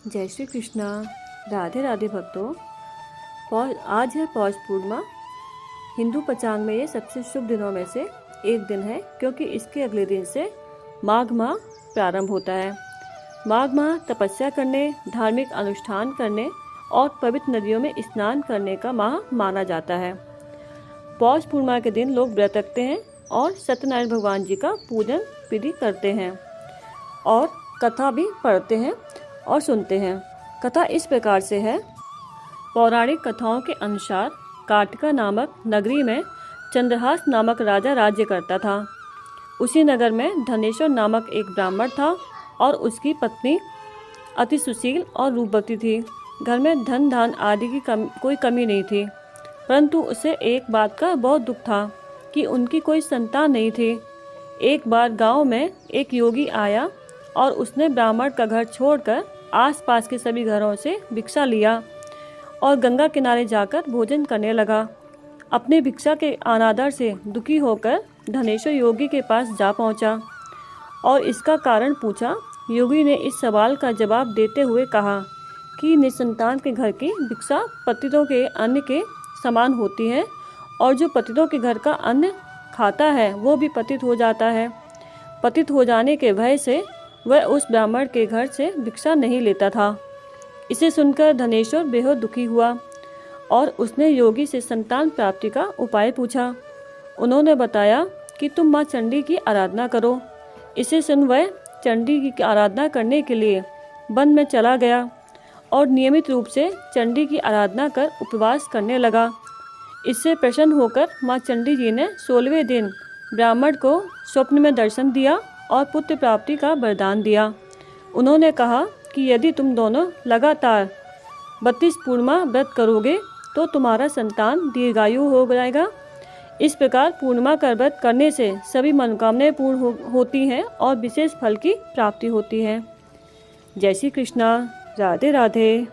जय श्री कृष्णा। राधे राधे भक्तों। आज है पौष पूर्णिमा। हिंदू पंचांग में ये सबसे शुभ दिनों में से एक दिन है, क्योंकि इसके अगले दिन से माघ माह प्रारंभ होता है। माघ माह तपस्या करने, धार्मिक अनुष्ठान करने और पवित्र नदियों में स्नान करने का माह माना जाता है। पौष पूर्णिमा के दिन लोग व्रत रखते हैं और सत्यनारायण भगवान जी का पूजन विधि करते हैं और कथा भी पढ़ते हैं और सुनते हैं। कथा इस प्रकार से है। पौराणिक कथाओं के अनुसार कार्तिका नामक नगरी में चंद्रहास नामक राजा राज्य करता था। उसी नगर में धनेश्वर नामक एक ब्राह्मण था और उसकी पत्नी अति सुशील और रूपवती थी। घर में धन धान आदि की कोई कमी नहीं थी, परंतु उसे एक बात का बहुत दुख था कि उनकी कोई संतान नहीं थी। एक बार गांव में एक योगी आया और उसने ब्राह्मण का घर छोड़कर आसपास के सभी घरों से भिक्षा लिया और गंगा किनारे जाकर भोजन करने लगा। अपने भिक्षा के अनादर से दुखी होकर धनेश्वर योगी के पास जा पहुंचा और इसका कारण पूछा। योगी ने इस सवाल का जवाब देते हुए कहा कि निसंतान के घर की भिक्षा पतितों के अन्न के समान होती है और जो पतितों के घर का अन्न खाता है वो भी पतित हो जाता है। पतित हो जाने के भय से वह उस ब्राह्मण के घर से भिक्षा नहीं लेता था। इसे सुनकर धनेश्वर बेहद दुखी हुआ और उसने योगी से संतान प्राप्ति का उपाय पूछा। उन्होंने बताया कि तुम माँ चंडी की आराधना करो। इसे सुन वह चंडी की आराधना करने के लिए वन में चला गया और नियमित रूप से चंडी की आराधना कर उपवास करने लगा। इससे प्रसन्न होकर माँ चंडी जी ने 16वें दिन ब्राह्मण को स्वप्न में दर्शन दिया और पुत्र प्राप्ति का वरदान दिया। उन्होंने कहा कि यदि तुम दोनों लगातार 32 पूर्णिमा व्रत करोगे तो तुम्हारा संतान दीर्घायु हो जाएगा। इस प्रकार पूर्णिमा का व्रत करने से सभी मनोकामनाएं पूर्ण होती हैं और विशेष फल की प्राप्ति होती है। जय श्री कृष्णा। राधे राधे।